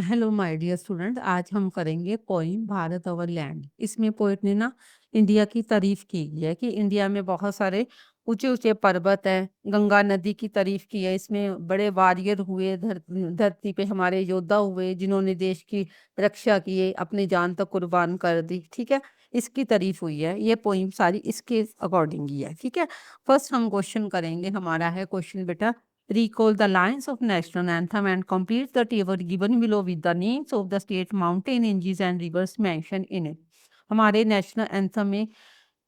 Hello my dear student, आज हम करेंगे पोइम भारत अवर लैंड। इसमें पोएट ने ना इंडिया की तारीफ की है कि इंडिया में बहुत सारे ऊंचे ऊंचे पर्वत हैं। गंगा नदी की तारीफ की है। इसमें बड़े वारियर हुए, धरती पे हमारे योद्धा हुए जिन्होंने देश की रक्षा की है, अपनी जान तक कुर्बान कर दी। ठीक है, इसकी तारीफ हुई है। ये पोइम सारी इसके अकॉर्डिंग ही है। ठीक है, फर्स्ट हम क्वेश्चन करेंगे। हमारा है क्वेश्चन बेटा, recall the lines of national anthem and complete the table given below with the names of the state, mountain ranges and rivers mentioned in it। हमारे नेशनल एंथम में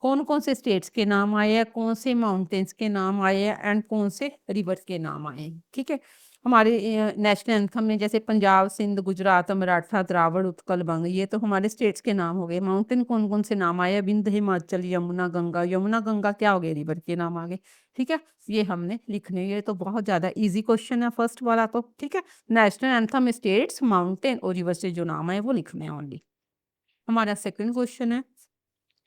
कौन कौन से स्टेट्स के नाम आए हैं, कौन से माउंटेन्स के नाम आए हैं एंड कौन से रिवर्स के नाम आए हैं। ठीक है, हमारे नेशनल एंथम में जैसे पंजाब, सिंध, गुजरात, मराठा, द्राविड़, उत्कल, बंग, ये तो हमारे स्टेट्स के नाम हो गए। माउंटेन कौन कौन से नाम आए हैं, विंध्य, हिमाचल, यमुना, गंगा। यमुना गंगा क्या हो गए, रिवर के नाम आ गए। ठीक है, ये हमने लिखने, ये तो बहुत ज्यादा इजी क्वेश्चन है फर्स्ट वाला तो। ठीक है, नेशनल एंथम, स्टेट्स, माउंटेन और रिवर से जो नाम है वो लिखने हैं ओनली। हमारा सेकंड क्वेश्चन है,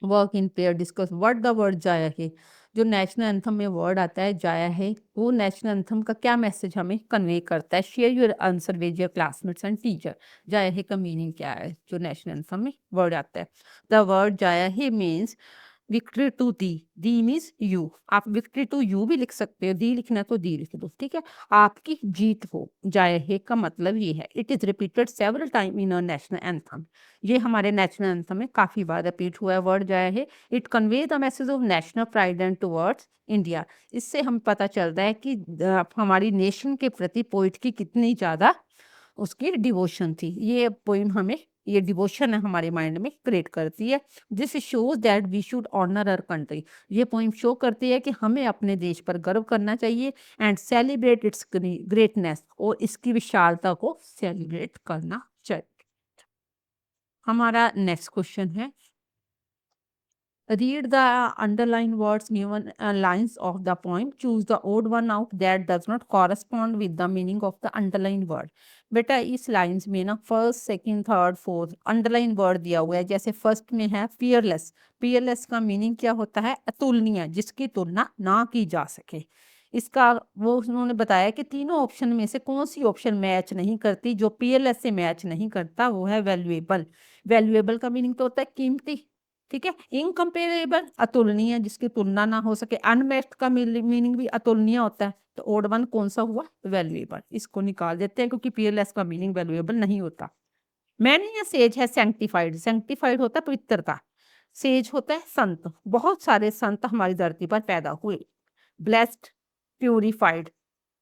work in pair discuss what the word जाया है। जो नेशनल एंथम में वर्ड आता है जाया है, वो नेशनल एंथम का क्या मैसेज हमें कन्वे करता है। Share your answer with your classmates and teacher. जाया है का मीनिंग क्या है, जो नेशनल एंथम में वर्ड आता है। द वर्ड जाया है means victory to thee means you. आप विक्ट्री टू यू भी लिख सकते हो, दी लिखना तो दी लिख दो। ठीक है, आपकी जीत हो। जाया है का मतलब ये है, it is repeated several time in a national anthem. ये हमारे नेशनल एंथम में काफी बार रिपीट हुआ है वर्ड जाया है। It convey the message of national pride and towards India. इससे हम पता चलता है कि हमारी नेशन के प्रति पोइट की कितनी ज्यादा उसकी डिवोशन थी। ये पोइम हमें, ये डिवोशन है हमारे माइंड में क्रिएट करती है। This shows that we should honour our country. ये पोइम शो करती है कि हमें अपने देश पर गर्व करना चाहिए एंड सेलिब्रेट इट्स ग्रेटनेस, और इसकी विशालता को सेलिब्रेट करना चाहिए। हमारा नेक्स्ट क्वेश्चन है, read the underlined words given lines of the poem, choose the odd one out that does not correspond with the meaning of the underlined word। बेटा इस लाइंस में ना first, second, third, fourth underline word दिया हुआ है। जैसे first में है फियरलेस। फियरलेस का मीनिंग क्या होता है, अतुलनीय, जिसकी तुलना ना की जा सके। इसका वो उन्होंने बताया कि तीनों ऑप्शन में से कौन सी ऑप्शन मैच नहीं करती। जो पीएलएस से मैच नहीं करता वो है वैल्यूएबल। वैल्यूएबल का मीनिंग तो होता है कीमती। ठीक है, इनकम्पेरेबल अतुलनीय, जिसकी तुलना ना हो सके। अनमैच्ड का मीनिंग भी अतुलनीय होता है। तो ओड वन कौन सा हुआ, वैल्यूएबल। इसको निकाल देते हैं क्योंकि पीएलएस का मीनिंग वैल्यूएबल नहीं होता। मैनी या सेज है सैंक्टिफाइड। सैंक्टिफाइड होता है पवित्रता, सेज होता है संत। बहुत सारे संत हमारी धरती पर पैदा हुए। ब्लेस्ड, प्यूरिफाइड,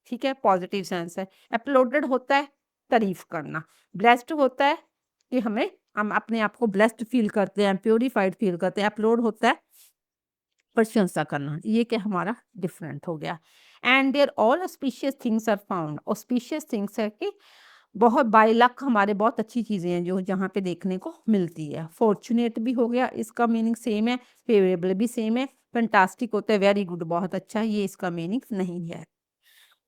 ठीक है, पॉजिटिव सेंस है। अपलोडेड होता है तारीफ करना। ब्लेस्ड होता है कि हम अपने आप को ब्लेस्ड फील करते हैं, प्योरीफाइड फील करते हैं। अपलोड होता है प्रशंसा करना। ये क्या हमारा डिफरेंट हो गया। And there all auspicious things are found. Auspicious things है कि बहुत बाय लक हमारे बहुत अच्छी चीजें हैं जो जहाँ पे देखने को मिलती है। फॉर्चुनेट भी हो गया, इसका मीनिंग सेम है। फेवरेबल भी सेम है। फैंटास्टिक होता है वेरी गुड, बहुत अच्छा, ये इसका मीनिंग नहीं है।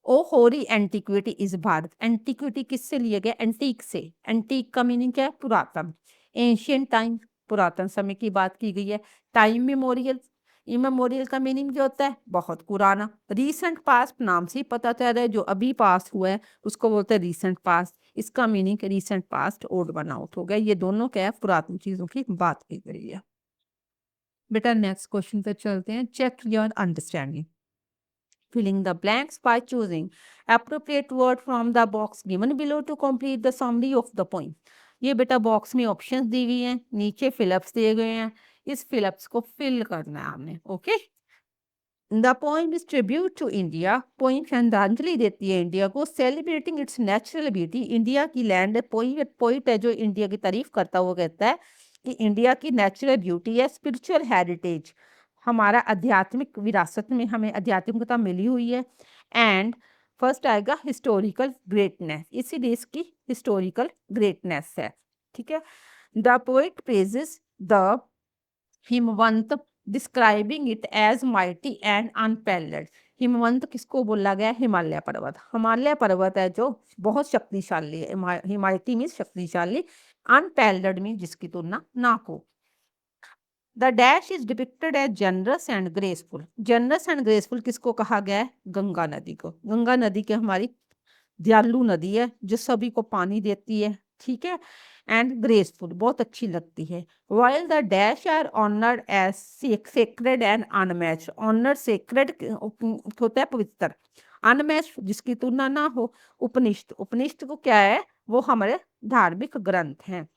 ओ होरी एंटीक्विटी इज भारत। एंटीक्विटी किससे लिया गया, एंटीक से। एंटीक का मीनिंग क्या है, पुरातन। एंशियंट टाइम, पुरातन समय की बात की गई है। टाइम मेमोरियल, इमेमोरियल का मीनिंग जो होता है बहुत पुराना। रीसेंट पास्ट, नाम से ही पता चल रहा है जो अभी पास हुआ है उसको बोलते हैं रीसेंट पास्ट। इसका meaning recent past odd one out हो गया। ये दोनों क्या है, पुरातन चीजों की बात की गई है। बेटा नेक्स्ट क्वेश्चन पे चलते हैं, check your understanding. Filling the blanks by choosing appropriate word from the box given below to complete the summary of the poem। ये बेटा बॉक्स में ऑप्शंस दी हुई हैं, नीचे फिलअप्स दिए गए हैं। इस फिलअप्स को फिल करना है हमने। Okay, the poem is tribute to India. Poem श्रद्धांजलि देती है इंडिया को, celebrating its natural beauty. India की लैंड, पोइट पोइट है जो इंडिया की तारीफ करता हुआ कहता है कि इंडिया की नेचुरल ब्यूटी है। स्पिरिचुअल हेरिटेज, हमारा आध्यात्मिक विरासत में हमें आध्यात्मिकता मिली हुई है। एंड फर्स्ट आएगा हिस्टोरिकल ग्रेटनेस, इसी देश की हिस्टोरिकल ग्रेटनेस है। ठीक है, the poet praises the Himvant, describing it as mighty and unparalleled. Himvant किसको बोला गया, हिमालय पर्वत। हिमालय पर्वत है जो बहुत शक्तिशाली है। हिमाइटी मीन शक्तिशाली, अनपैरेलल्ड मीन जिसकी तुलना ना हो। The dash is depicted as generous and graceful. Generous and graceful किसको कहा गया है, गंगा नदी को। गंगा नदी की हमारी दयालु नदी है जो सभी को पानी देती है, ठीक है, एंड ग्रेसफुल, बहुत अच्छी लगती है। While the dash are honoured as sacred and unmatched, honoured sacred होता है पवित्र, अनमैच्ड जिसकी तुलना ना हो। उपनिषद, उपनिषद को क्या है, वो हमारे धार्मिक ग्रंथ हैं,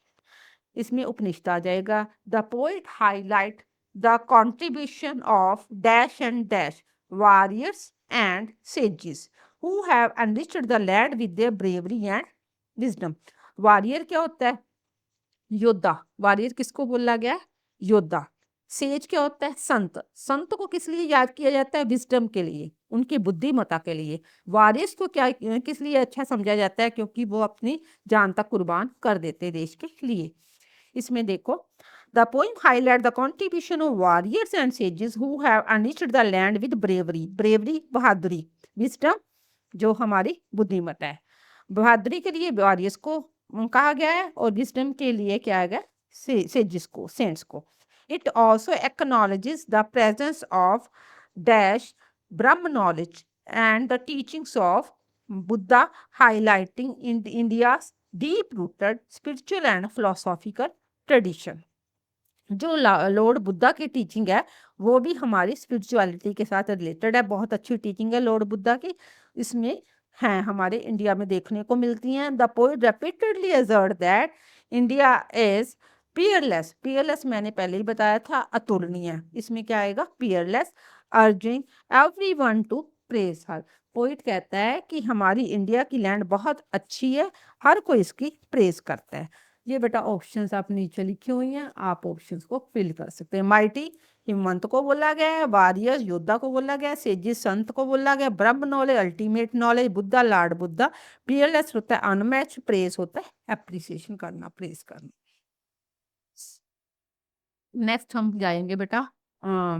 इसमें उपनिषद आ जाएगा। The poet highlight the contribution of dash and dash warriors and sages who have enriched the land with their bravery and wisdom. Warrior क्या होता है, योद्धा, वॉरियर किसको बोला गया है, योद्धा। सेज क्या होता है, संत, संत को किस लिए याद किया जाता है, विजडम के लिए, उनकी बुद्धिमत्ता के लिए। वॉरियर्स को क्या किस लिए अच्छा समझा जाता है, क्योंकि वो अपनी जान तक कुर्बान कर देते हैं देश के लिए। इसमें देखो, the poem highlight the contribution of warriors and sages who have enriched the land with bravery, bravery बहादुरी, विजडम जो हमारी बुद्धिमत्ता है। बहादुरी के लिए वॉरियर्स को कहा गया है, और विजडम के लिए क्या है गया, सेजेस को, सेंट्स को। It also acknowledges the presence of dash Brahma knowledge and the teachings of Buddha, highlighting India's deep rooted spiritual and philosophical tradition. जो लॉर्ड बुद्धा की टीचिंग है वो भी हमारी स्पिरिचुअलिटी के साथ रिलेटेड है, बहुत अच्छी टीचिंग है लॉर्ड बुद्धा की, इसमें हैं हमारे इंडिया में देखने को मिलती हैं। The poet repeatedly assert that India is peerless, peerless मैंने पहले ही बताया था, अतुलनीय, इसमें क्या आएगा, peerless, urging everyone to praise her. Poet कहता है कि हमारी इंडिया की लैंड बहुत अच्छी है, हर कोई इसकी प्रेज करता है। ये बेटा ऑप्शंस आप नीचे लिखी हुई हैं, आप ऑप्शंस को फिल कर सकते हैं। माइटी हिमंत को बोला गया है, वॉरियर्स योद्धा को बोला गया है, सेजिस संत को बोला गया, ब्रह्म knowledge ultimate knowledge, Buddha Lord Buddha, Peerless होता है अनमैच, प्रेज होता है एप्रिसिएशन करना, प्रेज करना। नेक्स्ट हम जाएंगे बेटा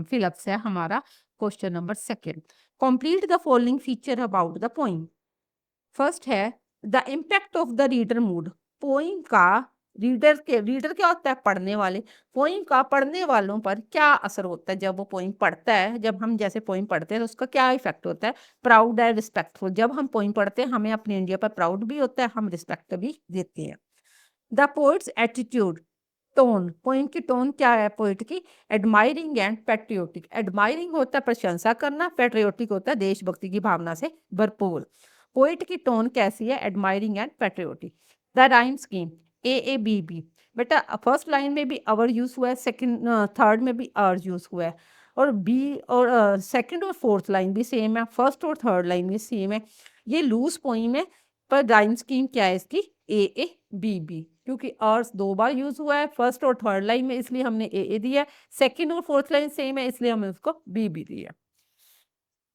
फिलअप से हमारा question number second. Complete the following feature about the poem. First है the impact of the reader mood, poem का रीडर क्या होता है, पढ़ने वाले, पोइम का पढ़ने वालों पर क्या असर होता है जब वो पोइम पढ़ता है, जब हम जैसे पोइम पढ़ते हैं तो उसका क्या इफेक्ट होता है, प्राउड एंड रिस्पेक्टफुल, जब हम पोइम पढ़ते हैं हमें अपनी इंडिया पर प्राउड भी होता है, हम रिस्पेक्ट भी देते हैं। The poets attitude, tone, poem की टोन क्या है पोइट की, एडमायरिंग एंड पैट्रियोटिक, एडमायरिंग होता है प्रशंसा करना, पैट्रियोटिक होता है देशभक्ति की भावना से भरपूर। पोइट की टोन कैसी है, admiring and patriotic. The rhyme scheme AABB, बेटा फर्स्ट लाइन में भी अवर यूज हुआ है, सेकंड थर्ड में भी अर्ज यूज हुआ है, और बी और सेकंड और फोर्थ लाइन भी सेम है, फर्स्ट और थर्ड लाइन भी सेम है। ये लूज पोइम है, पर राइम स्कीम क्या है इसकी, AABB, क्योंकि अर्स 2 बार यूज हुआ है फर्स्ट और थर्ड लाइन में, इसलिए हमने AA दिया, सेकंड और फोर्थ लाइन सेम है इसलिए हमने उसको BB दिया।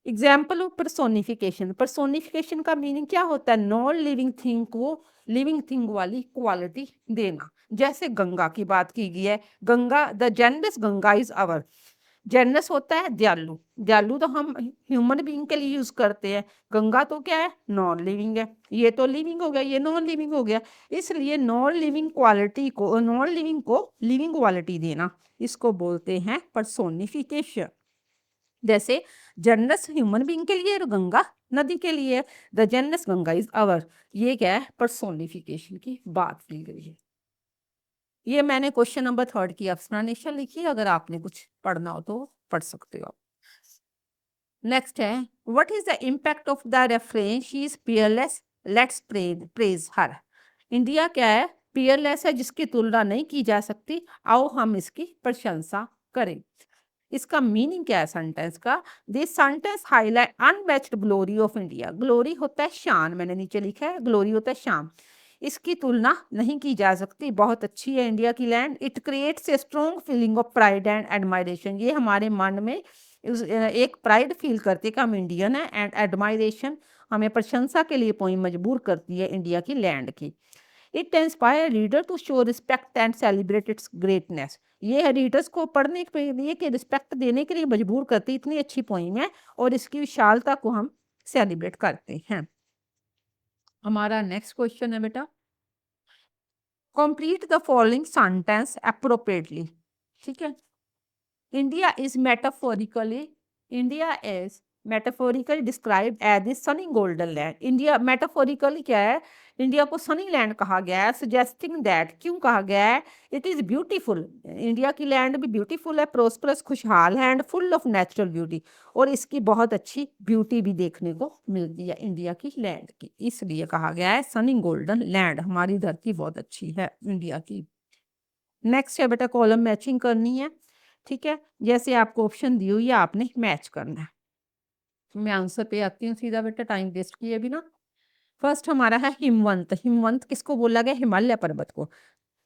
एग्जाम्पल ऑफ पर्सोनिफिकेशन, पर्सोनिफिकेशन का मीनिंग क्या होता है, नॉन लिविंग थिंग को लिविंग थिंग वाली क्वालिटी देना। जैसे गंगा की बात की गई है, Ganga, the generous Ganga is our, generous होता है दयालु, दयालु तो हम ह्यूमन बीइंग के लिए यूज करते हैं, गंगा तो क्या है, नॉन लिविंग है, ये तो लिविंग हो गया, ये नॉन लिविंग हो गया, इसलिए नॉन लिविंग क्वालिटी को, नॉन लिविंग को लिविंग क्वालिटी देना, इसको बोलते हैं पर्सोनिफिकेशन। जैसे जनरस ह्यूमन बीइंग के लिए और गंगा नदी के लिए, the generous Ganga is our, ये क्या है, पर्सोनिफिकेशन की बात की गई है। ये मैंने क्वेश्चन नंबर थर्ड की एक्सप्लेनेशन लिखी है, अगर आपने कुछ पढ़ना हो तो पढ़ सकते हो। नेक्स्ट है what is the impact of the reference she is Peerless let's praise her. India क्या है, पियरलेस है जिसकी तुलना नहीं की जा सकती, आओ हम इसकी प्रशंसा करें। इसका मीनिंग क्या है सेंटेंस का, this sentence highlight unmatched glory of India, glory होता है शान, मैंने नीचे लिखा है ग्लोरी होता है शान, इसकी तुलना नहीं की जा सकती, बहुत अच्छी है इंडिया की land. It creates a strong feeling of pride and admiration, ये हमारे मन में एक प्राइड फील करती है कि हम इंडियन है, एंड एडमायरेशन हमें प्रशंसा के लिए पोइम मजबूर करती है इंडिया की लैंड की। It inspire reader to show respect and celebrate its greatness, ये रीडर्स को पढ़ने के लिए कि रिस्पेक्ट देने के लिए मजबूर करती, इतनी अच्छी पोइम है और इसकी विशालता को हम सेलिब्रेट करते हैं। हमारा नेक्स्ट क्वेश्चन है बेटा, complete the following sentence appropriately, ठीक है। India is metaphorically, India is metaphorically described as the sunny golden land, India metaphorically क्या है, इंडिया को सनी लैंड कहा गया है, सजेस्टिंग दैट, क्यों कहा गया है, इट इज ब्यूटीफुल, इंडिया की लैंड भी ब्यूटीफुल है, प्रोस्परस, खुशहाल है, and full of natural beauty, और इसकी बहुत अच्छी ब्यूटी भी देखने को मिलती है इंडिया की लैंड की, इसलिए कहा गया है सनी गोल्डन लैंड, हमारी धरती बहुत अच्छी है इंडिया की। नेक्स्ट है बेटा कॉलम मैचिंग करनी है, ठीक है, जैसे आपको ऑप्शन दी हुई है आपने मैच करना है। मैं आंसर पे आती हूँ सीधा बेटा, टाइम वेस्ट किए बिना। फर्स्ट हमारा है हिमवंत, हिमवंत किसको बोला गया, हिमालय पर्वत को,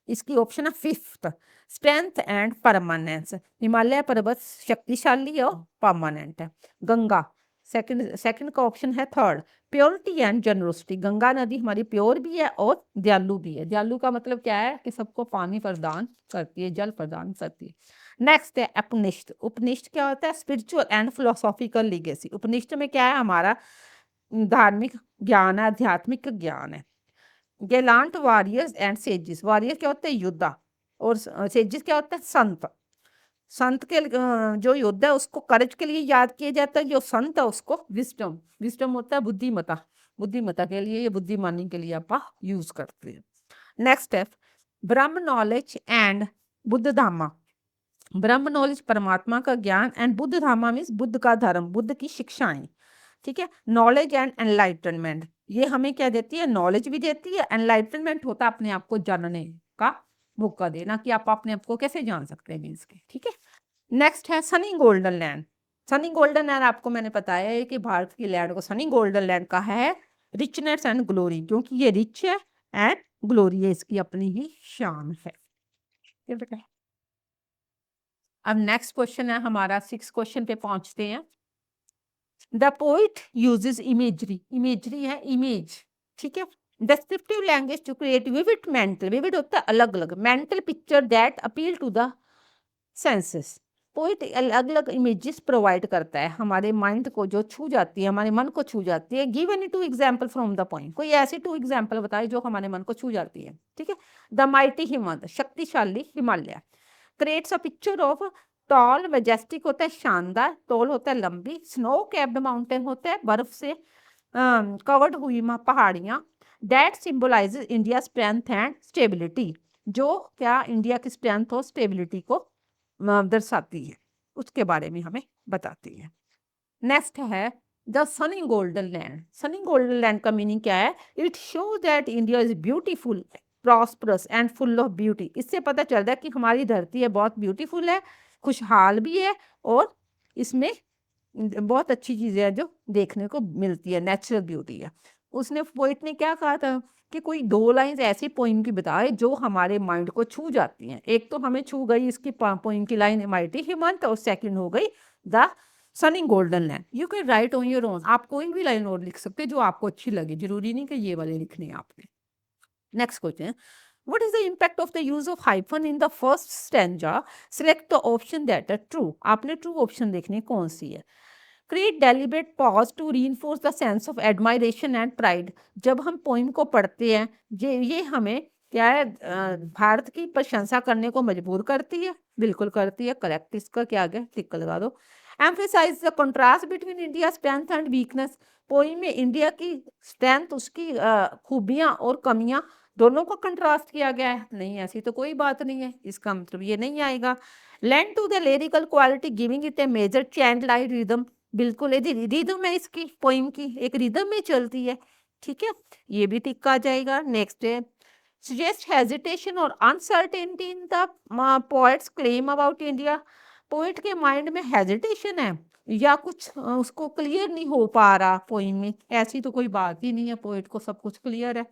इसकी ऑप्शन है fifth, strength and permanence, Himalaya पर्वत शक्तिशाली और परमानेंट है। गंगा सेकंड, सेकंड का ऑप्शन है third, purity and generosity, Ganga नदी हमारी प्योर भी है और दयालु भी है, दयालु का मतलब क्या है कि सबको पानी प्रदान करती है, जल प्रदान करती है। नेक्स्ट है उपनिषद, उपनिषद क्या होता है, स्पिरिचुअल एंड फिलोसॉफिकल लीगेसी, उपनिषद में क्या है, हमारा धार्मिक ज्ञान है, आध्यात्मिक ज्ञान है। Gallant warriors and sages, warrior क्या होते हैं योद्धा, और सेजिस क्या होता है संत, संत के जो योद्धा है उसको करेज के लिए याद किया जाता है, जो संत है उसको विजडम, विजडम होता है बुद्धिमता, बुद्धिमता के लिए, ये बुद्धिमानी के लिए आप यूज करते हैं। नेक्स्ट है ब्रह्म नॉलेज एंड बुद्ध धामा, ब्रह्म नॉलेज परमात्मा का ज्ञान, एंड बुद्ध धामा मीन्स बुद्ध का धर्म, बुद्ध की शिक्षाएं, ठीक है। नॉलेज एंड एनलाइटनमेंट, ये हमें क्या देती है, नॉलेज भी देती है, एनलाइटनमेंट होता है अपने आप को जानने का मौका देना, कि आप अपने आप को कैसे जान सकते हैं मीन्स के, ठीक है। नेक्स्ट है Sunny golden land, Sunny golden land आपको मैंने बताया है कि भारत की लैंड को सनी गोल्डन लैंड कहा है, रिचनेस एंड ग्लोरी, क्योंकि ये रिच है एंड ग्लोरी है, इसकी अपनी ही शान है। अब नेक्स्ट क्वेश्चन है हमारा, 6 क्वेश्चन पे पहुंचते हैं। The poet uses imagery, imagery है इमेज, ठीक है, descriptive language to create vivid mental, vivid होता है अलग अलग, mental picture that appeal to the senses, poet अलग अलग इमेजेस प्रोवाइड करता है हमारे माइंड को, जो छू जाती है, हमारे मन को छू जाती है। Give any 2 example from the poem, कोई ऐसी 2 एग्जांपल बताए जो हमारे मन को छू जाती है, ठीक है। द माइटी हिमवंत, शक्तिशाली Himalaya, creates a picture of tall majestic होता है शानदार, टॉल होता है लंबी, स्नो कैप्ड माउंटेन होता है बर्फ से कवर्ड हुई पहाड़ियाँ, that symbolises India strength and stability, जो क्या इंडिया की स्ट्रेंथ और स्टेबिलिटी को दर्शाती है, उसके बारे में हमें बताती है। नेक्स्ट है the sunny golden land, Sunny golden land का मीनिंग क्या है, it show that India is beautiful prosperous and full of beauty, इससे पता चलता है कि हमारी धरती है बहुत ब्यूटीफुल है, खुशहाल भी है, और इसमें बहुत अच्छी चीजें हैं जो देखने को मिलती है, नेचुरल ब्यूटी है। उसने पोइट ने क्या कहा था कि कोई 2 लाइंस ऐसी पोइम की बताए जो हमारे माइंड को छू जाती हैं, एक तो हमें छू गई इसकी पोइम की लाइन माइटी हिमंत, और सेकंड हो गई the sunny golden land. You can write on your own, आप कोई भी लाइन और लिख सकते हैं जो आपको अच्छी लगे, जरूरी नहीं कि ये वाले लिखने हैं आपने। Next question, what is the impact of the use of hyphen in the first stanza, select the option that are true, आपने true option देखनी कौन सी है। create deliberate pause to reinforce the sense of admiration and pride, जब हम poem को पढ़ते हैं ये हमें क्या है भारत की प्रशंसा करने को मजबूर करती है, बिल्कुल करती है, करेक्ट, इसका क्या गया टिक लगा दो। emphasize the contrast between India's strength and weakness, poem में इंडिया की स्ट्रेंथ, उसकी खूबियां और कमियां दोनों को कंट्रास्ट किया गया है, नहीं ऐसी तो कोई बात नहीं है, इसका मतलब ये नहीं आएगा। lend to the lyrical quality giving it a major chant like rhythm, बिल्कुल यदि रिदम है इसकी पोइम की, एक रिदम में चलती है, ठीक है, ये भी टिक आ जाएगा। नेक्स्ट है suggest hesitation और uncertainty in the poet's claim about India, poet के माइंड में हेजिटेशन है या कुछ उसको क्लियर नहीं हो पा रहा पोइम में, ऐसी तो कोई बात ही नहीं है, पोइट को सब कुछ क्लियर है।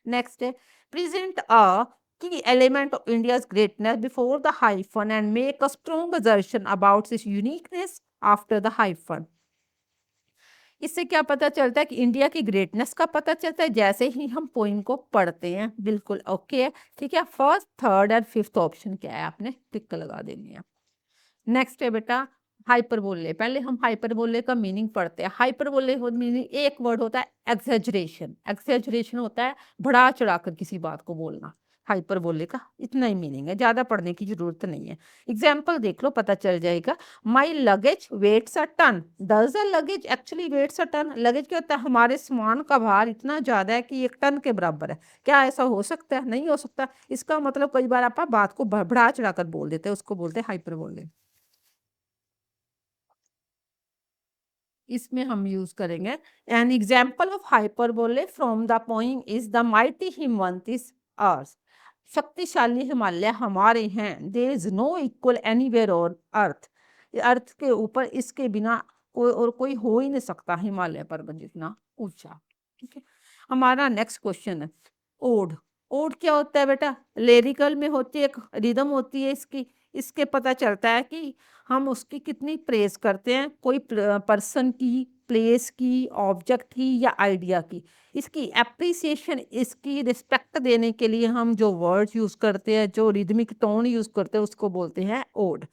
नेक्स्ट है present a key element of India's greatness before the hyphen and make a strong assertion about its uniqueness after the hyphen, इससे क्या पता चलता है कि इंडिया की ग्रेटनेस का पता चलता है जैसे ही हम पोइम को पढ़ते हैं, बिल्कुल ओके है, ठीक है। फर्स्ट, थर्ड और फिफ्थ ऑप्शन क्या है आपने टिक लगा देनी है। नेक्स्ट है बेटा हाइपरबोले, पहले हम हाइपरबोले का मीनिंग पढ़ते हैं। हाइपरबोले मीनिंग एक वर्ड होता है एक्सेजरेशन, एक्सेजरेशन होता है बढ़ा चढ़ाकर किसी बात को बोलना, हाइपरबोले का इतना ही मीनिंग है, ज़्यादा पढ़ने की ज़रूरत नहीं है। एग्जाम्पल देख लो, पता चल जाएगा। My luggage weights a ton, does the luggage actually weights a ton? Luggage क्या होता है? हमारे सामान का भार इतना ज़्यादा है कि 1 टन के बराबर है। क्या ऐसा हो सकता है? नहीं हो सकता। इसका मतलब कई बार आप बात को बढ़ा चढ़ा कर बोल देते हैं, उसको बोलते हैं हाइपरबोले। इसमें हम यूज करेंगे, an example of hyperbole from the poem is the mighty Himvant is earth. शक्तिशाली हिमालय हमारे हैं, there is no equal anywhere on earth. Earth के ऊपर इसके बिना कोई और कोई हो ही नहीं सकता हिमालय पर्वत जितना ऊंचा। ठीक है, हमारा नेक्स्ट क्वेश्चन है ओड। ओड क्या होता है बेटा? लिरिकल में होती है, एक रिदम होती है इसकी। इसके पता चलता है कि हम उसकी कितनी प्रेज़ करते हैं, कोई पर्सन की, प्लेस की, ऑब्जेक्ट की या आइडिया की। इसकी एप्रिसिएशन, इसकी रिस्पेक्ट देने के लिए हम जो वर्ड्स यूज़ करते हैं, जो रिदमिक टोन यूज़ करते हैं, उसको बोलते हैं ओड।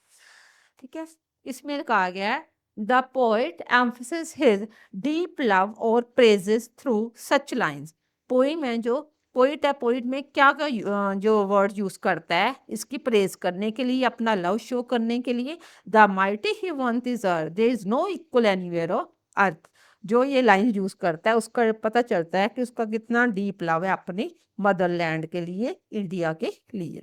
ठीक है? इसमें कहा गया है the poet emphasis his deep love और praises through such lines. Poem है जो पोइट है, पोइट में क्या क्या जो वर्ड यूज करता है इसकी प्रेज करने के लिए, अपना लव शो करने के लिए। The mighty Himavant is earth, there is no equal anywhere on earth. जो ये लाइन यूज करता है उसका पता चलता है कि उसका कितना डीप लव है अपने मदरलैंड के लिए, इंडिया के लिए।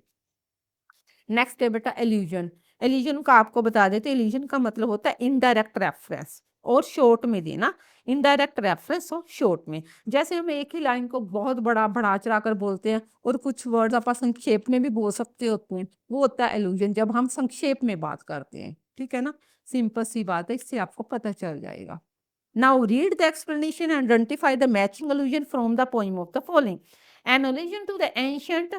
नेक्स्ट है बेटा एल्यूजन। एल्यूजन का आपको बता देते, एल्यूजन का मतलब होता है इनडायरेक्ट रेफरेंस और शॉर्ट में देना। इनडायरेक्ट रेफरेंस और शॉर्ट में, जैसे हम एक ही लाइन को बहुत बड़ा बढ़ा चढ़ा कर बोलते हैं और कुछ वर्ड्स आप संक्षेप में भी बोल सकते होते हैं, वो होता है एल्यूजन, जब हम संक्षेप में बात करते हैं। ठीक है ना, सिंपल सी बात है, इससे आपको पता चल जाएगा। Now read the explanation and identify the matching allusion from the poem of the following. An allusion to the ancient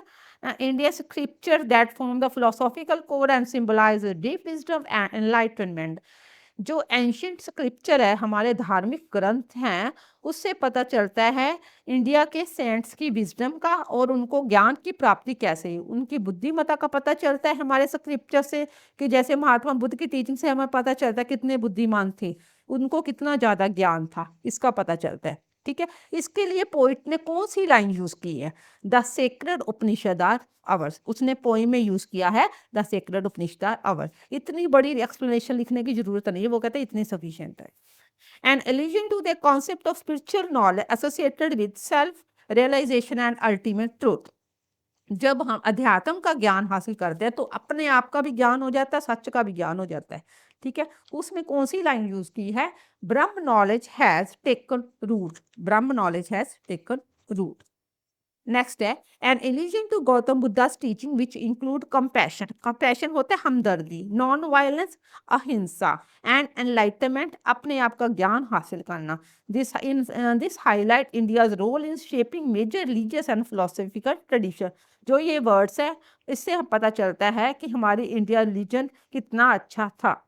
Indian scripture that form the philosophical core and symbolize the deep wisdom and enlightenment. जो ancient scripture है, हमारे धार्मिक ग्रंथ हैं, उससे पता चलता है इंडिया के सेंट्स की विजडम का और उनको ज्ञान की प्राप्ति कैसे हुई, उनकी बुद्धिमत्ता का पता चलता है हमारे स्क्रिप्चर से। कि जैसे महात्मा बुद्ध की टीचिंग से हमें पता चलता है कितने बुद्धिमान थे, उनको कितना ज्यादा ज्ञान था, इसका पता चलता है। ठीक है, इसके लिए पोइट ने कौन सी लाइन यूज की है? The sacred Upanishad are ours, उसने पोइम में यूज किया है the sacred Upanishad are ours. इतनी बड़ी एक्सप्लेनेशन लिखने की जरूरत नहीं है, वो कहते हैं इतनी सफिशिएंट है। An allusion to the concept of spiritual knowledge associated with self realization and ultimate truth। जब हम अध्यात्म का ज्ञान हासिल करते हैं तो अपने आप का भी ज्ञान हो जाता है, सच का भी ज्ञान हो जाता है। ठीक है, उसमें कौन सी लाइन यूज की है? Brahma knowledge has taken root, Brahma knowledge has taken root. Next है an allusion to Gautam Buddha's teaching which include compassion. Compassion होता है हमदर्दी, नॉन वायलेंस, अहिंसा एंड एनलाइटमेंट, अपने आप का ज्ञान हासिल करना। This highlight India's role in shaping major religious and philosophical tradition. जो ये वर्ड्स है, इससे हम पता चलता है कि हमारी इंडिया रिलीजन कितना अच्छा था,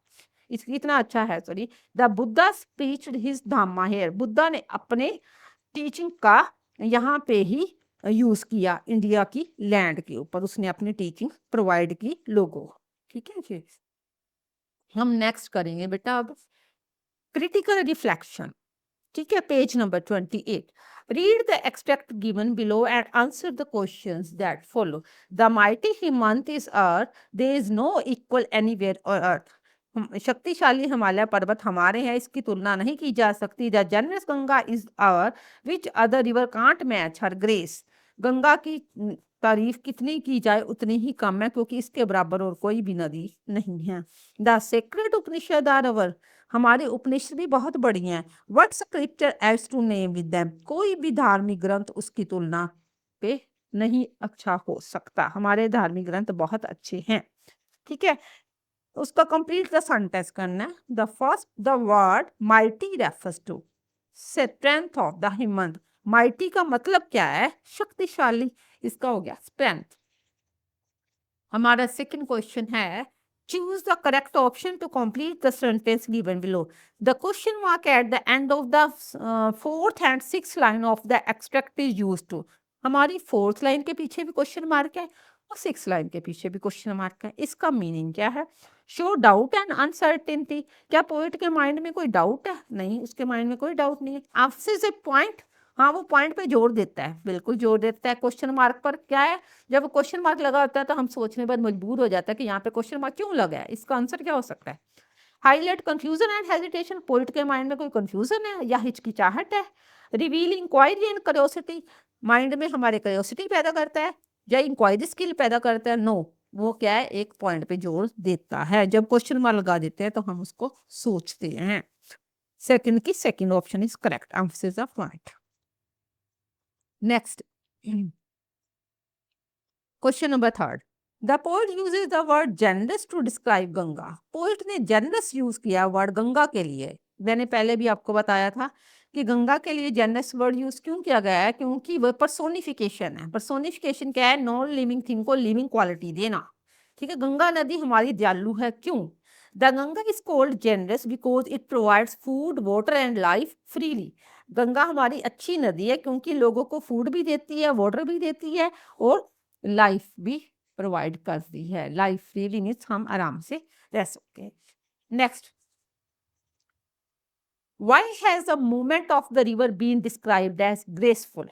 इस कितना अच्छा है। Sorry, the Buddha speech his धामा हेयर, बुद्धा ने अपने टीचिंग का यहाँ पे ही यूज किया, इंडिया की लैंड के ऊपर उसने अपनी टीचिंग प्रोवाइड की लोगों को। ठीक है जी, हम नेक्स्ट करेंगे बेटा अब क्रिटिकल रिफ्लेक्शन। ठीक है, page number 28। Read the extract given below and answer the questions that follow. The mighty Himavant is earth, there is no equal anywhere on earth. शक्तिशाली हिमालय पर्वत हमारे हैं, इसकी तुलना नहीं की जा सकती। The generous Ganga is our, which other river can't match her grace. Ganga की तारीफ कितनी की जाए उतनी ही कम है, क्योंकि इसके बराबर और कोई भी नदी नहीं है। The sacred Upanishad are our, हमारे उपनिषद भी बहुत बड़ी हैं। What scripture age to name with them, कोई भी धार्मिक ग्रंथ उसकी तुलना पे नहीं अच्छा हो सकता, हमारे धार्मिक ग्रंथ बहुत अच्छे हैं। ठीक है, उसका कंप्लीट द सेंटेंस करना है। The first the word mighty refers to strength of the Himavant. Mighty का मतलब क्या है? शक्तिशाली, इसका हो गया स्ट्रेंथ। हमारा सेकंड क्वेश्चन है choose the correct option to complete the sentence given below. The question mark at the end of the fourth and sixth line of the extract is used to। हमारी fourth line के पीछे भी question mark है और six line के पीछे भी question mark है। इसका मीनिंग क्या है? Show doubt and uncertainty. क्या पोएट के माइंड में कोई डाउट है? नहीं, उसके माइंड में कोई डाउट नहीं है। एम्फसिस ए पॉइंट हाँ, वो पॉइंट पे जोर देता है, बिल्कुल जोर देता है। क्वेश्चन मार्क पर क्या है, जब क्वेश्चन मार्क लगा होता है तो हम सोचने पर मजबूर हो जाता है कि यहाँ पे क्वेश्चन मार्क क्यों लगा है, इसका आंसर क्या हो सकता है। Highlight confusion and hesitation, poet के माइंड में कोई कंफ्यूजन है या हिचकिचाहट है। Reveal inquiry and curiosity, mind में हमारे क्यूरियोसिटी पैदा करता है या इंक्वायरी स्किल पैदा करता है। नो, वो क्या है, एक पॉइंट पे जोर देता है। जब क्वेश्चन मार्क लगा देते हैं तो हम उसको सोचते हैं। सेकंड की second option is correct, emphasis of point. Next, question number third, the poet uses the word generous to describe Ganga. Poet ने जेनरस यूज किया वर्ड गंगा के लिए। मैंने पहले भी आपको बताया था कि गंगा के लिए जेनरस वर्ड यूज क्यों किया गया है, क्योंकि वह पर्सोनिफिकेशन है। पर्सोनिफिकेशन क्या है, नॉन लिविंग थिंग को लिविंग क्वालिटी देना। ठीक है, गंगा नदी हमारी दयालु है, क्यों। The Ganga is called generous because it provides food water and life freely. Ganga हमारी अच्छी नदी है क्योंकि लोगों को फूड भी देती है, वाटर भी देती है और लाइफ भी प्रोवाइड करती है। लाइफ फ्रीली मीन्स हम आराम से रह सकते हैं। Next, why has the movement of the river been described as graceful.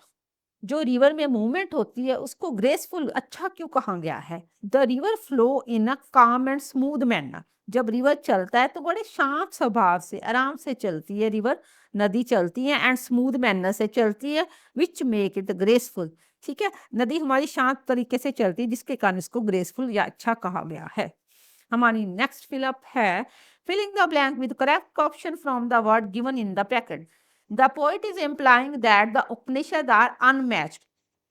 जो रिवर में मूवमेंट होती है उसको ग्रेसफुल अच्छा क्यों कहा गया है। The river flow in a calm and smooth manner. जब रिवर चलता है तो बड़े शांत स्वभाव से आराम से चलती है रिवर, नदी चलती है, एंड स्मूथ मैनर से चलती है, विच मेक इट ग्रेसफुल। ठीक है, नदी हमारी शांत तरीके से चलती है जिसके कारण इसको ग्रेसफुल या अच्छा कहा गया है। हमारी नेक्स्ट फिलअप है filling the blank with correct option from the word given in the packet. The poet is implying that the Upanishad are unmatched.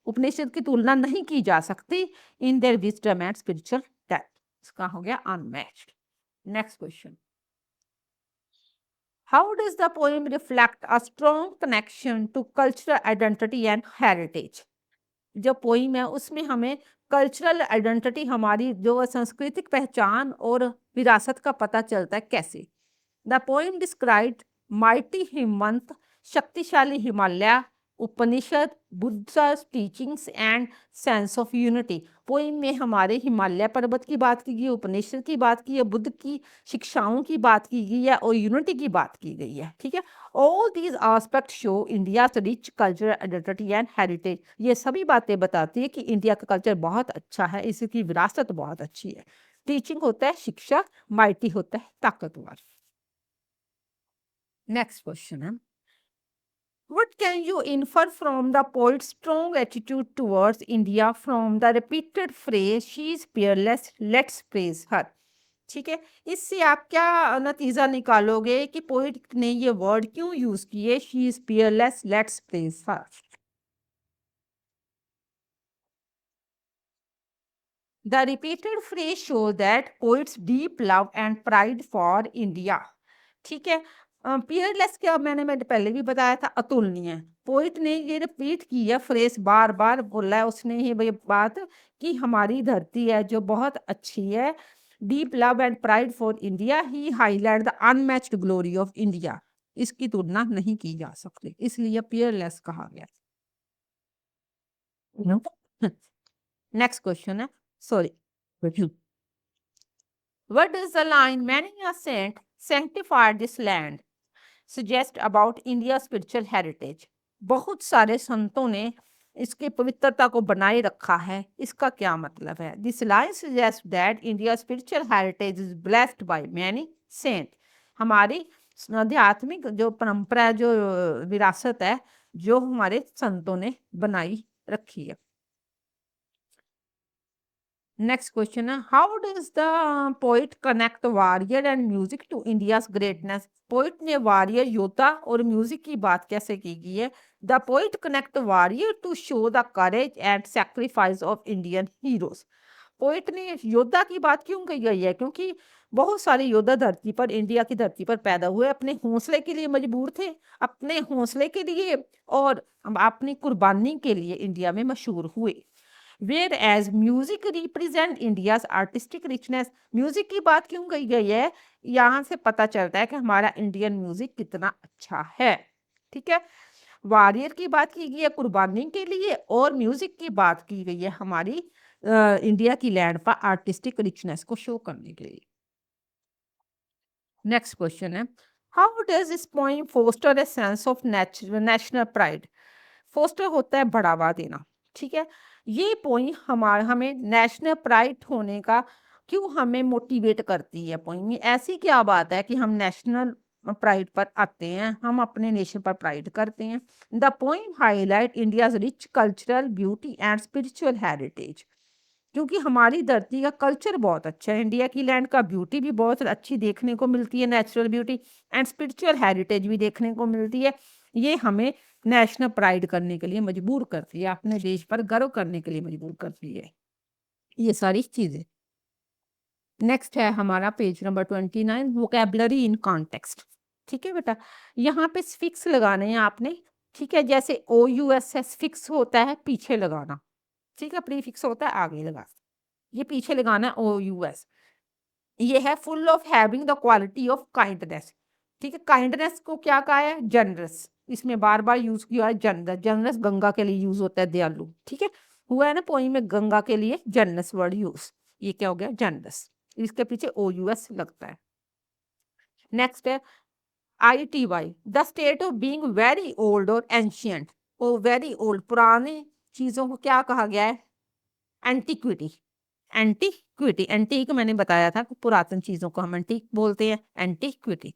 Upanishad की तुलना नहीं की जा सकती in their wisdom and spiritual depth. इसका हो गया unmatched. Next question, how does the poem reflect a strong connection to cultural identity and heritage. जो पोइम है उसमें हमें कल्चरल आइडेंटिटी, हमारी जो सांस्कृतिक पहचान और विरासत का पता चलता है कैसे। The poem described mighty Himavant, शक्तिशाली Himalaya, Upanishad, Buddha teachings and sense of unity. Poem में हमारे हिमालय पर्वत की बात की गई, उपनिषद की बात की है, बुद्ध की शिक्षाओं की बात की गई है और यूनिटी की बात की गई है। ठीक है, all these aspect show India rich cultural identity and heritage. ये सभी बातें बताती है कि इंडिया का कल्चर बहुत अच्छा है, इसकी विरासत बहुत अच्छी है। टीचिंग होता है शिक्षा, माइटी होता है ताकतवर। नेक्स्ट क्वेश्चन है, what can you infer from the poet's strong attitude towards India from the repeated phrase she is peerless, let's praise her। ठीक है, इससे आप क्या नतीजा निकालोगे कि पोइट ने ये वर्ड क्यों यूज किए, she is Peerless, let's praise her. The repeated phrase show that poets deep love and pride for India. ठीक है, पियरलेस क्या मैंने पहले भी बताया था, अतुलनीय। पोइट ने ये रिपीट की है फ्रेज, बार बार बोला है उसने ये बात कि हमारी धरती है जो बहुत अच्छी है। Deep love and pride for India, he highlight the unmatched glory of India. इसकी तुलना नहीं की जा सकती, इसलिए पियरलेस कहा गया। नेक्स्ट क्वेश्चन है, sorry, what does the line many a saint sanctified this land suggest about India's spiritual heritage। बहुत सारे संतों ने इसकी पवित्रता को बनाए रखा है, इसका क्या मतलब है। This line suggests that India's spiritual heritage is blessed by many saints। हमारी आध्यात्मिक जो परंपरा, जो विरासत है, जो हमारे संतों ने बनाई रखी है। नेक्स्ट क्वेश्चन है, how does the poet connect warrior and music to India's greatness. Poet ने वॉरियर योद्धा और म्यूजिक की बात कैसे की गई है। The poet connect warrior to show the courage and sacrifice of Indian heroes. Poet ने योद्धा की बात क्यों कही गई है, क्योंकि बहुत सारे योद्धा धरती पर, इंडिया की धरती पर पैदा हुए, अपने हौसले के लिए मजबूर थे, अपने हौसले के लिए और अपनी कुर्बानी के लिए इंडिया में मशहूर हुए। Whereas music represent India's artistic richness। Music की बात क्यों कही गई है, यहाँ से पता चलता है कि हमारा इंडियन म्यूजिक कितना अच्छा है। ठीक है, वॉरियर की बात की गई है कुर्बानी के लिए और म्यूजिक की बात की गई है हमारी इंडिया की लैंड पर आर्टिस्टिक रिचनेस को शो करने के लिए। नेक्स्ट क्वेश्चन है, how does this poem foster a sense of national pride. Foster होता है बढ़ावा देना, ठीक है। ये पोइम हमें नेशनल प्राइड होने का क्यों हमें मोटिवेट करती है पोइम, ये ऐसी क्या बात है कि हम नेशनल प्राइड पर आते हैं, हम अपने नेशन पर प्राइड करते हैं। The poem highlight India's rich cultural beauty and spiritual heritage, क्योंकि हमारी धरती का कल्चर बहुत अच्छा है, इंडिया की लैंड का ब्यूटी भी बहुत अच्छी देखने को मिलती है, natural beauty and spiritual heritage भी देखने को मिलती है। ये हमें नेशनल प्राइड करने के लिए मजबूर करती है, अपने देश पर गर्व करने के लिए मजबूर करती है ये सारी चीजें। नेक्स्ट है हमारा page number 29, vocabulary in context. ठीक है बेटा, यहाँ पे स्फिक्स लगाने हैं आपने, ठीक है। जैसे ओ यू एस एस फिक्स होता है पीछे लगाना, ठीक है, प्रीफिक्स होता है आगे लगा, ये पीछे लगाना है ओ यू एस। ये है full of having the quality of kindness, ठीक है। काइंडनेस को क्या कहा है, जनरस, इसमें बार बार यूज किया है जनरस, जनरस गंगा के लिए यूज होता है, दयालु, ठीक है। हुआ है ना पोइम में गंगा के लिए जनरस वर्ड यूज, ये क्या हो गया जनरस, इसके पीछे ओ यू एस लगता है। नेक्स्ट है I T Y, the state of being very old और एंशियंट, ओ वेरी ओल्ड पुरानी चीजों को क्या कहा गया है, एंटीक्विटी। एंटीक्विटी, एंटीक मैंने बताया था कि पुरातन चीजों को हम एंटीक बोलते हैं, एंटीक्विटी।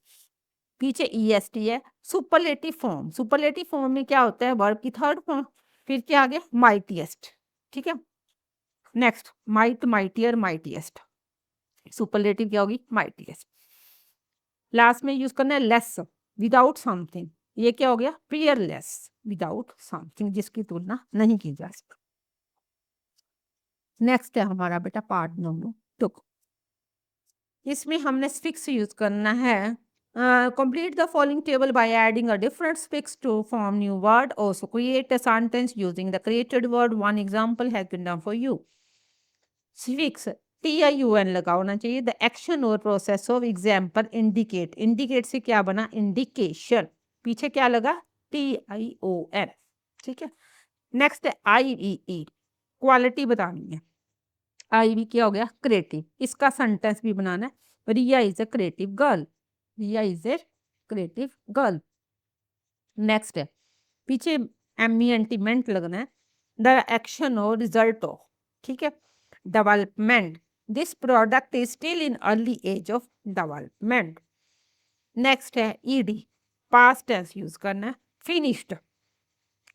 पीछे ईएसटी है। सुपरलेटिव फॉर्म, सुपरलेटिव फॉर्म में क्या होता है, वर्ब की थर्ड फॉर्म, फिर क्या आ गया माइटीएस्ट, ठीक है। Next might, mightier, mightiest, superlative क्या होगी माइटीएस्ट। लास्ट में यूज करना है लेस, विदाउट समथिंग, ये क्या हो गया पियरलेस, विदाउट समथिंग जिसकी तुलना नहीं की जा सकती। नेक्स्ट है हमारा बेटा पार्ट नंबर 2, इसमें हमने स्फिक्स यूज करना है। Complete the following table by adding a different suffix to form new word. Also create a sentence using the created word. One example has been done for you. Suffix TIUN लगा होना चाहिए। The action or process of example indicate, indicate से क्या बना indication, पीछे क्या लगा TION, ठीक है। नेक्स्ट है IEE, क्वालिटी बतानी है। आई भी क्या हो गया क्रिएटिव, इसका सेंटेंस भी बनाना है, Riya is a creative girl, Riya is a creative girl. Next है पीछे एम्बिएंटमेंट लगना है, द एक्शन और रिजल्ट ऑफ, ठीक है। Development, this product is still in early age of development. Next है ईडी, पास्ट टेंस यूज करना है, finished,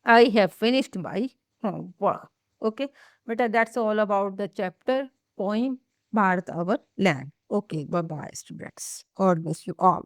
I have finished my homework. Okay, but that's all about the chapter poem Bharat Our Land. Okay, bye bye, students. God bless you all.